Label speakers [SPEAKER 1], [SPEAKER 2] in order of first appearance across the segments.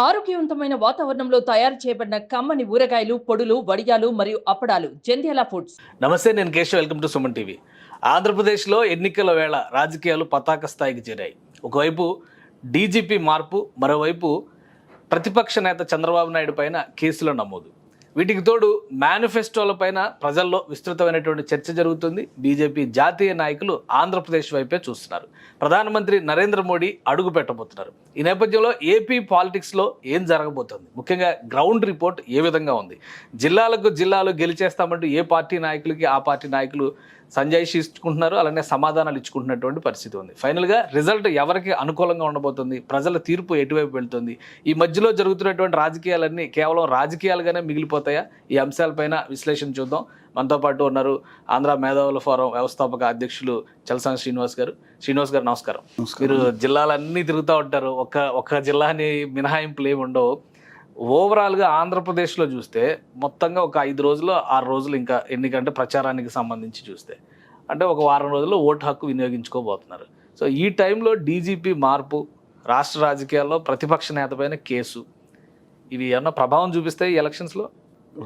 [SPEAKER 1] ఆరోగ్యవంతమైన వాతావరణంలో తయారు చేయబడిన కమ్మని ఊరగాయలు, పొడులు, వడియాలు మరియు అప్పడాలు జంధ్యాల ఫుడ్స్.
[SPEAKER 2] నమస్తే, నేను Keshav. Welcome to Suman TV. ఆంధ్రప్రదేశ్లో ఎన్నికల వేళ రాజకీయాలు పతాక స్థాయికి చేరాయి. ఒకవైపు డీజీపీ మార్పు, మరోవైపు ప్రతిపక్ష నేత చంద్రబాబు నాయుడు పైన కేసుల నమోదు. వీటికి తోడు మేనిఫెస్టోలపైన ప్రజల్లో విస్తృతమైనటువంటి చర్చ జరుగుతుంది. బీజేపీ జాతీయ నాయకులు ఆంధ్రప్రదేశ్ వైపే చూస్తున్నారు. ప్రధానమంత్రి నరేంద్ర మోడీ అడుగు పెట్టబోతున్నారు. ఈ నేపథ్యంలో ఏపీ పాలిటిక్స్లో ఏం జరగబోతుంది, ముఖ్యంగా గ్రౌండ్ రిపోర్ట్ ఏ విధంగా ఉంది, జిల్లాలు గెలిచేస్తామంటూ ఏ పార్టీ నాయకులకి ఆ పార్టీ నాయకులు సంజాయిషి ఇచ్చుకుంటున్నారు, అలానే సమాధానాలు ఇచ్చుకుంటున్నటువంటి పరిస్థితి ఉంది. ఫైనల్గా రిజల్ట్ ఎవరికి అనుకూలంగా ఉండబోతుంది, ప్రజల తీర్పు ఎటువైపు వెళ్తుంది, ఈ మధ్యలో జరుగుతున్నటువంటి రాజకీయాలన్నీ కేవలం రాజకీయాలుగానే మిగిలిపోతాయా? ఈ అంశాలపైన విశ్లేషణ చూద్దాం. మనతో పాటు ఉన్నారు ఆంధ్ర మేధావుల ఫోరం వ్యవస్థాపక అధ్యక్షులు చలసాని శ్రీనివాస్ గారు. శ్రీనివాస్ గారు, నమస్కారం. మీరు జిల్లాలన్నీ తిరుగుతూ ఉంటారు, ఒక్క జిల్లాని మినహాయింపులు ఏమి ఉండవు. ఓవరాల్గా ఆంధ్రప్రదేశ్లో చూస్తే మొత్తంగా ఒక 5 రోజులు 6 రోజులు ఇంకా ఎన్నికంటే ప్రచారానికి సంబంధించి చూస్తే అంటే ఒక వారం రోజుల్లో ఓటు హక్కు వినియోగించుకోబోతున్నారు. సో ఈ టైంలో డీజీపీ మార్పు, రాష్ట్ర రాజకీయాల్లో ప్రతిపక్ష నేత పైన కేసు, ఇవి ఏమన్నా ప్రభావం చూపిస్తాయి ఈ ఎలక్షన్స్లో?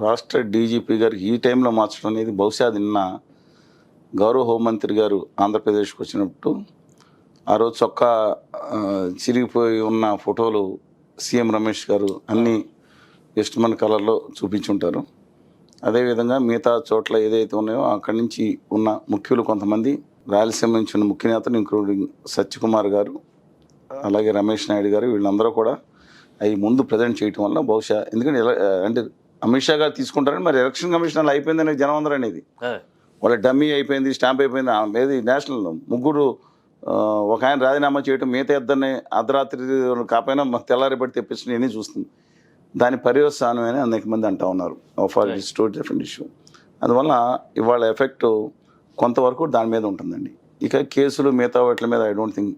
[SPEAKER 3] రాష్ట్ర డీజీపీ గారు ఈ టైంలో మార్చడం అనేది బహుశా నిన్న గౌరవ హోంమంత్రి గారు ఆంధ్రప్రదేశ్కి వచ్చినప్పుడు ఆ రోజు చొక్కా చిరిగిపోయి ఉన్న ఫోటోలు సీఎం రమేష్ గారు అన్ని వెస్ట్మన్ కలర్లో చూపించుంటారు. అదేవిధంగా మిగతా చోట్ల ఏదైతే ఉన్నాయో అక్కడి నుంచి ఉన్న ముఖ్యులు కొంతమంది, రాయలసీమ నుంచి ఉన్న ముఖ్య నేతలు ఇంక్లూడింగ్ సత్యకుమార్ గారు, అలాగే రమేష్ నాయుడు గారు, వీళ్ళందరూ కూడా అవి ముందు ప్రజెంట్ చేయటం వల్ల బహుశా, ఎందుకంటే అంటే అమిత్ షా గారు తీసుకుంటారని మరి ఎలక్షన్ కమిషన్ అయిపోయిందని జనం అందరూ అనేది, వాళ్ళ డమ్మీ అయిపోయింది, స్టాంప్ అయిపోయింది. ఏది నేషనల్ ముగ్గురు, ఒక ఆయన రాజీనామా చేయటం, మిగతా ఇద్దరిని అర్ధరాత్రి కాకపోయినా తెల్లారిబడి తెప్పించడం ఇవన్నీ చూస్తుంది. దాని పర్యవసానం అని అనేక మంది అంటూ ఉన్నారు. For story different issue. అందువల్ల ఇవాళ ఎఫెక్ట్ కొంతవరకు దాని మీద ఉంటుందండి. ఇక కేసులు మిగతా వాటి మీద ఐ డోంట్ థింక్.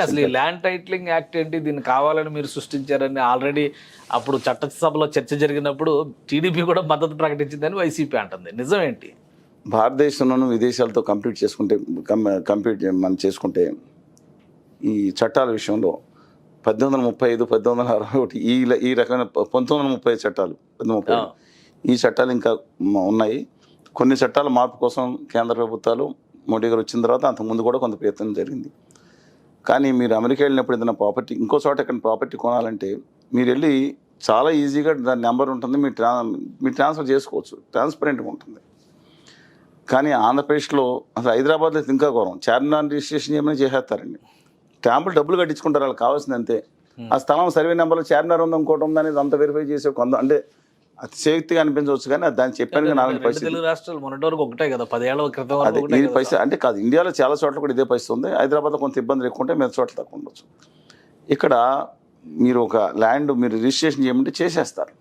[SPEAKER 2] అసలు ఈ ల్యాండ్ టైటిలింగ్ యాక్ట్ ఏంటి, దీన్ని కావాలని మీరు సృష్టించారని ఆల్రెడీ అప్పుడు చట్టసభలో చర్చ జరిగినప్పుడు టీడీపీ కూడా మద్దతు ప్రకటించిందని వైసీపీ అంటుంది. నిజం ఏంటి?
[SPEAKER 3] భారతదేశంలోనూ విదేశాలతో మనం చేసుకుంటే ఈ చట్టాల విషయంలో 1835, 1861 ఈ రకమైన 1930 చట్టాలు, 1930 ఈ చట్టాలు ఇంకా ఉన్నాయి. కొన్ని చట్టాల మార్పు కోసం కేంద్ర ప్రభుత్వాలు మోడీ గారు వచ్చిన తర్వాత అంతకుముందు కూడా కొంత ప్రయత్నం జరిగింది. కానీ మీరు అమెరికా వెళ్ళినప్పుడు ఏదైనా ప్రాపర్టీ, ఇంకో చోట ఎక్కడ ప్రాపర్టీ కొనాలంటే మీరు వెళ్ళి చాలా ఈజీగా దాని నెంబర్ ఉంటుంది, మీరు ట్రాన్స్ఫర్ చేసుకోవచ్చు, ట్రాన్స్పరెంట్గా ఉంటుంది. కానీ ఆంధ్రప్రదేశ్లో అసలు హైదరాబాద్లో ఇంకా ఘోరం, చార్మినార్ రిజిస్ట్రేషన్ చేయమని చేసేస్తారండి. స్టాంపులు డబ్బులు కట్టించుకుంటారు, వాళ్ళకి కావాల్సింది అంతే. ఆ స్థలం సర్వే నెంబర్లో చార్మినార్ ఉంది, ఇంకోటి ఉంది అనేది అంత వెరిఫై చేసే కొంత, అంటే అతిశయోక్తిగా అనిపించవచ్చు. కానీ దాన్ని చెప్పాను, 4 పైసలు.
[SPEAKER 2] తెలుగు రాష్ట్రాలు మొన్నటి ఒకటే కదా, 10 ఏళ్ల క్రితం.
[SPEAKER 3] అదే ఇది పైసా అంటే కాదు, ఇండియాలో చాలా చోట్ల కూడా ఇదే పరిస్థితి ఉంది. హైదరాబాద్లో కొంత ఇబ్బందులు ఎక్కువ ఉంటాయి, మిగతా చోట్ల తక్కువ ఉండొచ్చు. ఇక్కడ మీరు ఒక ల్యాండ్ మీరు రిజిస్ట్రేషన్ చేయమంటే చేసేస్తారు.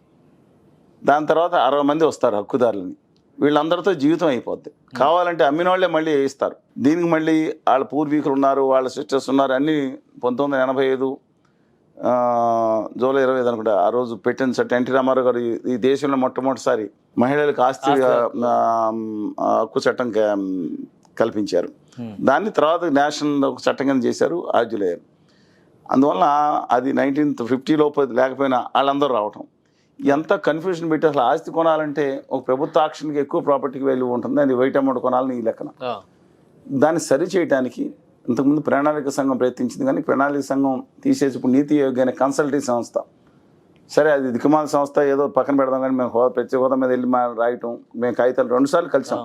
[SPEAKER 3] దాని తర్వాత 60 మంది వస్తారు హక్కుదారులని, వీళ్ళందరితో జీవితం అయిపోద్ది. కావాలంటే అమ్మిన వాళ్ళే మళ్ళీ వేయిస్తారు. దీనికి మళ్ళీ వాళ్ళ పూర్వీకులు ఉన్నారు, వాళ్ళ సిస్టర్స్ ఉన్నారు. అన్నీ 1985 జూలై 25 అనుకుంటా ఆ రోజు పెట్టిన చట్టం. ఎన్టీ రామారావు గారు ఈ దేశంలో మొట్టమొదటిసారి మహిళలకు ఆస్తి హక్కు చట్టం కల్పించారు. దాన్ని తర్వాత నేషనల్ ఒక చట్టం కింద చేశారు, ఆర్జులయ్యారు. అందువల్ల అది 1950 లోపు లేకపోయినా వాళ్ళందరూ రావటం ఎంత కన్ఫ్యూజన్ పెట్టి, అసలు ఆస్తి కొనాలంటే ఒక ప్రభుత్వ ఆక్షన్కి ఎక్కువ ప్రాపర్టీకి వాల్యూ ఉంటుంది, అది వైట్ అమౌంట్ కొనాలని ఈ లెక్కన. దాన్ని సరి చేయడానికి ఇంతకుముందు ప్రణాళిక సంఘం ప్రయత్నించింది, కానీ ప్రణాళిక సంఘం తీసేసి ఇప్పుడు నీతి ఆయోగ్ అనే కన్సల్టింగ్ సంస్థ, సరే అది దిక్కుమాల సంస్థ, ఏదో పక్కన పెడదాం. కానీ మేము ప్రత్యేక హోదా మీద వెళ్ళి రాయటం, మేము కాగితాలు 2 సార్లు కలిసాం.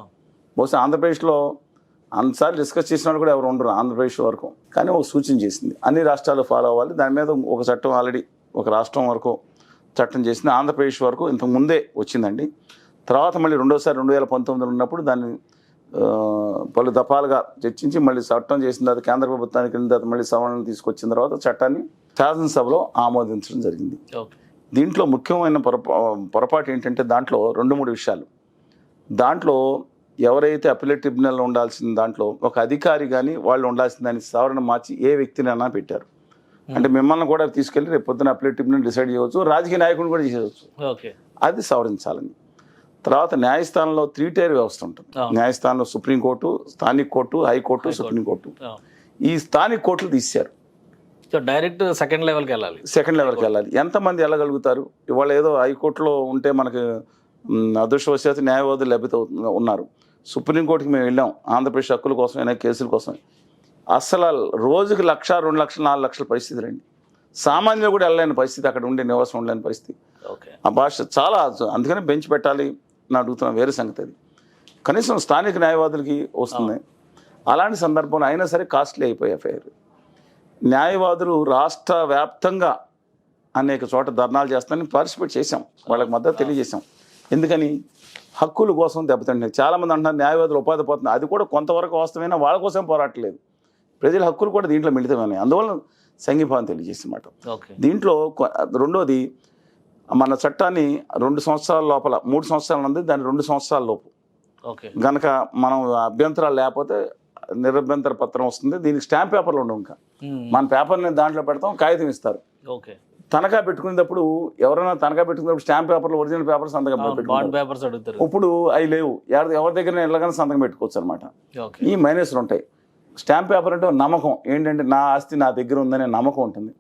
[SPEAKER 3] బహుశా ఆంధ్రప్రదేశ్లో అన్నిసార్లు డిస్కస్ చేసిన వాళ్ళు కూడా ఎవరు ఉండరు ఆంధ్రప్రదేశ్ వరకు. కానీ ఒక సూచన చేసింది, అన్ని రాష్ట్రాలు ఫాలో అవ్వాలి. దాని మీద ఒక చట్టం ఆల్రెడీ ఒక రాష్ట్రం వరకు చట్టం చేసింది, ఆంధ్రప్రదేశ్ వరకు ఇంతకు ముందే వచ్చిందండి. తర్వాత మళ్ళీ రెండోసారి 2019 ఉన్నప్పుడు దాన్ని పలు దఫాలుగా చర్చించి మళ్ళీ చట్టం చేసిన తర్వాత కేంద్ర ప్రభుత్వానికి వెళ్ళిన తర్వాత మళ్ళీ సవరణలు తీసుకొచ్చిన తర్వాత చట్టాన్ని శాసనసభలో ఆమోదించడం జరిగింది. దీంట్లో ముఖ్యమైన పొరపాటు ఏంటంటే దాంట్లో 2-3 విషయాలు. దాంట్లో ఎవరైతే అప్పీలేట్ ట్రిబ్యునల్లో ఉండాల్సిన దాంట్లో ఒక అధికారి కానీ వాళ్ళు ఉండాల్సిన దాన్ని సవరణ మార్చి ఏ వ్యక్తినైనా పెట్టారు. అంటే మిమ్మల్ని కూడా తీసుకెళ్ళి రేపు పొద్దున అప్పీలేట్ ట్రిబ్యునల్ డిసైడ్ చేయవచ్చు, రాజకీయ నాయకులు కూడా చేయవచ్చు. అది సవరించాలని. తర్వాత న్యాయస్థానంలో 3-tier వ్యవస్థ ఉంటుంది. న్యాయస్థానంలో సుప్రీంకోర్టు, స్థానిక కోర్టు, హైకోర్టు, సుప్రీంకోర్టు. ఈ స్థానిక కోర్టులు తీశారు.
[SPEAKER 2] సో డైరెక్ట్ సెకండ్ లెవెల్కి వెళ్ళాలి.
[SPEAKER 3] సెకండ్ లెవెల్కి వెళ్ళాలి. ఎంతమంది వెళ్ళగలుగుతారు? ఇవాళ ఏదో హైకోర్టులో ఉంటే మనకు అదృష్టవశాత్తు న్యాయవాదులు లభ్యత ఉన్నారు. సుప్రీంకోర్టుకి మేము వెళ్ళాం ఆంధ్రప్రదేశ్ హక్కుల కోసమైనా కేసుల కోసం. అసలు రోజుకి 1,00,000, 2 లక్షలు, 4 లక్షల పరిస్థితి రండి. సామాన్యులు కూడా వెళ్ళలేని పరిస్థితి, అక్కడ ఉండే నివాసం ఉండలేని పరిస్థితి.
[SPEAKER 2] ఓకే,
[SPEAKER 3] ఆ భాష చాలా, అందుకని బెంచ్ పెట్టాలి అని అడుగుతున్నాం. వేరే సంగతి అది. కనీసం స్థానిక న్యాయవాదులకి వస్తుంది. అలాంటి సందర్భంలో అయినా సరే కాస్ట్లీ అయిపోయాయి ఎఫ్ఐఆర్. న్యాయవాదులు రాష్ట్ర వ్యాప్తంగా అనేక చోట ధర్నాలు చేస్తానని పార్టిసిపేట్ చేశాం, వాళ్ళకి మద్దతు తెలియజేశాం. ఎందుకని? హక్కుల కోసం దెబ్బతింటున్నారు. చాలామంది అంటున్నారు న్యాయవాదులు ఉపాధి పోతుంది. అది కూడా కొంతవరకు వాస్తవమైనా వాళ్ళ కోసం పోరాటలేదు, ప్రజల హక్కులు కూడా దీంట్లో మిళితమైనాయి. అందువల్ల సంఘీభావం తెలియజేసినమాట. దీంట్లో రెండోది, మన చట్టాన్ని 2 సంవత్సరాల లోపల, 3 సంవత్సరాలు ఉంది, దాన్ని 2 సంవత్సరాల లోపు గనక మనం అభ్యంతరాలు లేకపోతే నిరభ్యంతర పత్రం వస్తుంది. దీనికి స్టాంప్ పేపర్లు ఉండవు. ఇంకా మన పేపర్ని దాంట్లో పెడతాం, కాగితం ఇస్తారు. తనఖా పెట్టుకునేటప్పుడు ఎవరైనా తనఖా పెట్టుకునేటప్పుడు స్టాంప్ పేపర్లు, ఒరిజినల్ పేపర్ సంతకం పెట్టుకుంటారు. ఇప్పుడు అవి లేవు. ఎవరి దగ్గర వెళ్ళగానే సంతకం పెట్టుకోవచ్చు అనమాట. ఈ మైనస్లు ఉంటాయి. స్టాంప్ పేపర్ అంటే నమ్మకం, ఏంటంటే నా ఆస్తి నా దగ్గర ఉందనే నమ్మకం ఉంటుంది.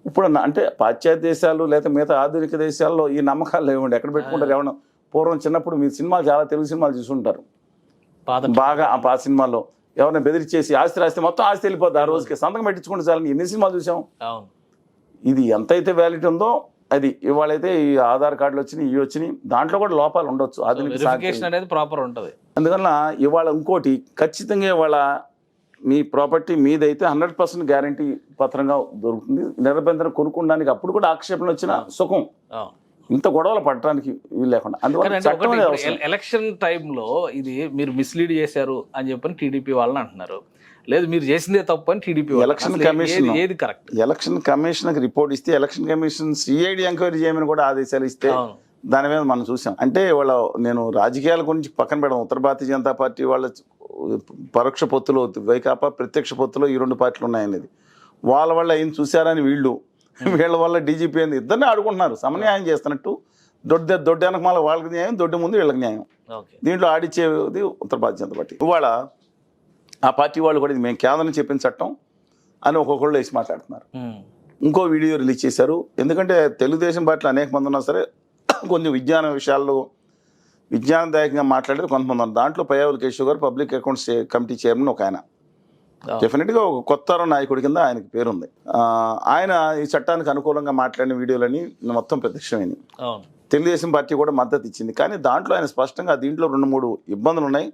[SPEAKER 3] ఇప్పుడు అంటే పాశ్చాత్య దేశాలు లేదా మిగతా ఆధునిక దేశాల్లో ఈ నమ్మకాలు లేవండి. ఎక్కడ పెట్టుకుంటారు? ఎవరైనా పూర్వం చిన్నప్పుడు మీ సినిమాలు, చాలా తెలుగు సినిమాలు చూసుంటారు బాగా. ఆ పాత సినిమాల్లో ఎవరైనా బెదిరిచేసి ఆస్తి మొత్తం ఆస్తి వెళ్ళిపోద్ది, ఆ రోజుకి సంతకం పెట్టించుకుంటే చాలని ఎన్ని సినిమాలు చూసాం. ఇది ఎంతైతే వ్యాలిటీ ఉందో అది. ఇవాళైతే ఈ ఆధార్ కార్డులు వచ్చినాయి, ఇవి వచ్చినాయి, దాంట్లో కూడా లోపాలు ఉండొచ్చు. ఆధునిక
[SPEAKER 2] ప్రాపర్ ఉంటుంది.
[SPEAKER 3] అందువల్ల ఇవాళ ఇంకోటి, ఖచ్చితంగా ఇవాళ మీ ప్రాపర్టీ మీదైతే 100% గ్యారంటీ పత్రంగా దొరుకుతుంది. నిరభ్యంతరం కొనుక్కోవడానికి అప్పుడు కూడా ఆక్షేపణ వచ్చిన సుఖం, ఇంత గొడవలు పడటానికి వీలు లేకుండా. అందువల్ల
[SPEAKER 2] ఎలక్షన్ టైంలో ఇది మీరు మిస్లీడ్ చేశారు అని చెప్పని టీడీపీ వాళ్ళని అంటున్నారు, లేదు మీరు చేసిందే తప్పు అని టీడీపీ.
[SPEAKER 3] ఎలక్షన్ కమిషన్
[SPEAKER 2] ఏది కరెక్ట్?
[SPEAKER 3] ఎలక్షన్ కమిషన్కి రిపోర్ట్ ఇస్తే, ఎలక్షన్ కమిషన్ సిఐడి ఎంక్వైరీ చేయమని కూడా ఆదేశాలు ఇస్తే దాని మీద మనం చూసాం. అంటే వాళ్ళ, నేను రాజకీయాల గురించి పక్కన పెడదాం, ఉత్తర భారతీయ జనతా పార్టీ వాళ్ళ పరోక్ష పొత్తులో, వైకాపా ప్రత్యక్ష పొత్తులో ఈ 2 పార్టీలు ఉన్నాయనేది వాళ్ళ వల్ల ఏం చూశారని వీళ్ళ వల్ల డీజీపీ అని ఇద్దరిని ఆడుకుంటున్నారు. సమన్యాయం చేస్తున్నట్టు. దొడ్డ వెనకమాల వాళ్ళకి న్యాయం, దొడ్డ ముందు వీళ్ళకి న్యాయం. దీంట్లో ఆడిచ్చేది ఉత్తర భారతీయ జనతా పార్టీ. ఇవాళ ఆ పార్టీ వాళ్ళు కూడా ఇది మేము కేంద్రం చెప్పిన చట్టం అని ఒక్కొక్కళ్ళు వేసి మాట్లాడుతున్నారు. ఇంకో వీడియో రిలీజ్ చేశారు. ఎందుకంటే తెలుగుదేశం పార్టీలో అనేక మంది ఉన్నా సరే కొంచెం విజ్ఞాన విషయాల్లో విజ్ఞానదాయకంగా మాట్లాడేది కొంతమంది ఉన్నారు. దాంట్లో పయ్యావుల కేశవ్ గారు పబ్లిక్ అకౌంట్స్ కమిటీ చైర్మన్ ఒక ఆయన, డెఫినెట్గా ఒక కొత్త నాయకుడి కింద ఆయనకి పేరుంది. ఆయన ఈ చట్టానికి అనుకూలంగా మాట్లాడిన వీడియోలని మొత్తం ప్రత్యక్షమైనవి. తెలుగుదేశం పార్టీ కూడా మద్దతు ఇచ్చింది. కానీ దాంట్లో ఆయన స్పష్టంగా దీంట్లో 2-3 ఇబ్బందులు ఉన్నాయి,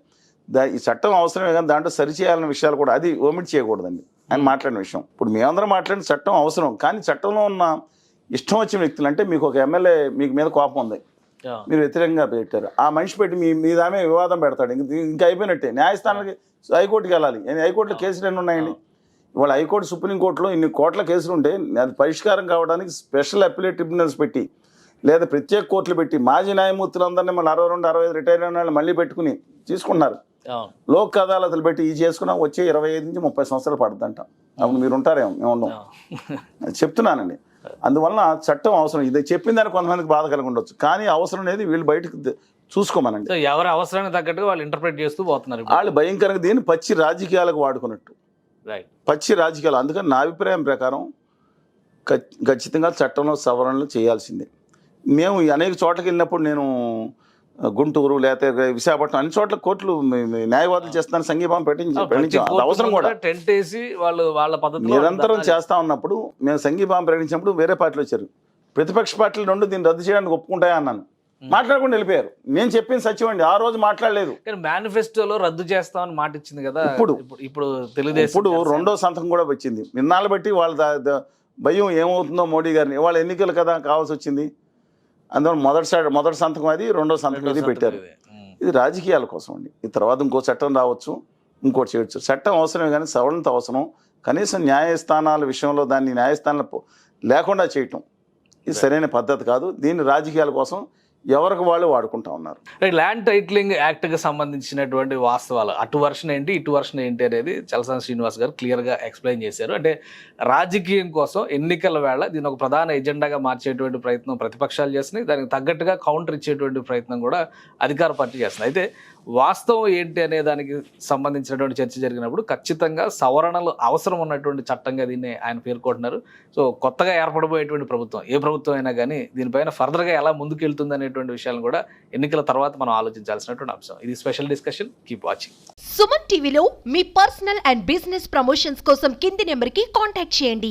[SPEAKER 3] ఈ చట్టం అవసరమే, కానీ దాంట్లో సరిచేయాలన్న విషయాలు కూడా అది ఓమిట్ చేయకూడదండి ఆయన మాట్లాడిన విషయం. ఇప్పుడు మేమందరం మాట్లాడిన చట్టం అవసరం, కానీ చట్టంలో ఉన్న ఇష్టం వచ్చిన వ్యక్తులు, అంటే మీకు ఒక ఎమ్మెల్యే మీకు మీద కోపం ఉంది, మీరు వ్యతిరేకంగా పెట్టారు, ఆ మనిషి పెట్టి మీ దామే వివాదం పెడతాడు, ఇంకా అయిపోయినట్టే. న్యాయస్థానానికి, హైకోర్టుకి వెళ్ళాలి. హైకోర్టులో కేసులు ఎన్ని ఉన్నాయండి? ఇవాళ హైకోర్టు, సుప్రీంకోర్టులో ఇన్ని కోట్ల కేసులు ఉంటే అది పరిష్కారం కావడానికి స్పెషల్ అప్పీలేట్ ట్రిబ్యునల్స్ పెట్టి, లేదా ప్రత్యేక కోర్టులు పెట్టి, మాజీ న్యాయమూర్తులందరినీ మళ్ళీ 62-65 రిటైర్ అయిన వాళ్ళు మళ్ళీ పెట్టుకుని తీసుకున్నారు. లోక్ అదాలతులు పెట్టి ఈ చేసుకున్నా వచ్చే 25 నుంచి 30 సంవత్సరాలు పడుతుందంట. అప్పుడు మీరు ఉంటారేమో, మేము ఉండం, చెప్తున్నానండి. అందువలన చట్టం అవసరం. ఇది చెప్పిన దానికి కొంతమందికి బాధ కలిగి ఉండొచ్చు, కానీ అవసరం అనేది వీళ్ళు బయటకు చూసుకోమనండి.
[SPEAKER 2] ఎవరి అవసరానికి తగ్గట్టుగా వాళ్ళు ఇంటర్ప్రిట్ చేస్తూ పోతున్నారు.
[SPEAKER 3] వాళ్ళు భయంకరంగా దీన్ని పచ్చి రాజకీయాలకు వాడుకున్నట్టు, పచ్చి రాజకీయాలు. అందుకని నా అభిప్రాయం ప్రకారం ఖచ్చితంగా చట్టంలో సవరణలు చేయాల్సిందే. మేము అనేక చోట్లకి వెళ్ళినప్పుడు, నేను గుంటూరు లేకపోతే విశాఖపట్నం అన్ని చోట్ల కోర్టులు న్యాయవాదులు చేస్తాను సంఘీభావం పెట్టించాం. అవసరం కూడా
[SPEAKER 2] టెంట్ వేసి వాళ్ళ పద్ధతి
[SPEAKER 3] నిరంతరం చేస్తా ఉన్నప్పుడు మేము సంఘీభావం ప్రకటించినప్పుడు వేరే పార్టీలు వచ్చారు. ప్రతిపక్ష పార్టీలు 2 దీన్ని రద్దు చేయడానికి ఒప్పుకుంటాయా అన్నాను, మాట్లాడకుండా వెళ్ళిపోయారు. నేను చెప్పింది సత్యం అండి, ఆ రోజు మాట్లాడలేదు.
[SPEAKER 2] మేనిఫెస్టోలో రద్దు చేస్తామని మాట ఇచ్చింది కదా. ఇప్పుడు తెలుగుదేశం
[SPEAKER 3] ఇప్పుడు 2వ సంతకం కూడా వచ్చింది. నిన్నాళ్ళు బట్టి వాళ్ళ భయం ఏమవుతుందో మోడీ గారిని. వాళ్ళ ఎన్నికలు కదా కావాల్సి వచ్చింది. అందువల్ల మొదటి సంతకం అది, 2వ సంతకం ఇది పెట్టారు. ఇది రాజకీయాల కోసం అండి. ఈ తర్వాత ఇంకో చట్టం రావచ్చు, ఇంకోటి చేయొచ్చు. చట్టం అవసరమే, కానీ సవరణత అవసరం. కనీసం న్యాయస్థానాల విషయంలో దాన్ని న్యాయస్థానాలు లేకుండా చేయటం ఇది సరైన పద్ధతి కాదు. దీన్ని రాజకీయాల కోసం ఎవరికి వాళ్ళు వాడుకుంటా ఉన్నారు.
[SPEAKER 2] ల్యాండ్ టైటిలింగ్ యాక్ట్కి సంబంధించినటువంటి వాస్తవాలు అటు వర్షన్ ఏంటి ఇటు వర్షన్ ఏంటి అనేది చలసాని శ్రీనివాస్ గారు క్లియర్గా ఎక్స్ప్లెయిన్ చేశారు. అంటే రాజకీయం కోసం ఎన్నికల వేళ దీని ఒక ప్రధాన ఎజెండాగా మార్చేటువంటి ప్రయత్నం ప్రతిపక్షాలు చేస్తున్నాయి, దానికి తగ్గట్టుగా కౌంటర్ ఇచ్చేటువంటి ప్రయత్నం కూడా అధికార పార్టీ చేస్తుంది. అయితే వాస్తవం ఏంటి అనే దానికి సంబంధించినటువంటి చర్చ జరిగినప్పుడు ఖచ్చితంగా సవరణలు అవసరం ఉన్నటువంటి చట్టంగా దీన్ని ఆయన పేర్కొంటున్నారు. సో కొత్తగా ఏర్పడబోయేటువంటి ప్రభుత్వం ఏ ప్రభుత్వం అయినా కానీ దీనిపైన ఫర్దర్గా ఎలా ముందుకెళ్తుంది అనేటువంటి విషయాలను కూడా ఎన్నికల తర్వాత మనం ఆలోచించాల్సినటువంటి అంశం. ఇది special discussion. Keep watching.
[SPEAKER 4] Suman టీవీలో మీ పర్సనల్ అండ్ బిజినెస్ ప్రమోషన్స్ కోసం కింది నెంబర్కి కాంటాక్ట్ చేయండి.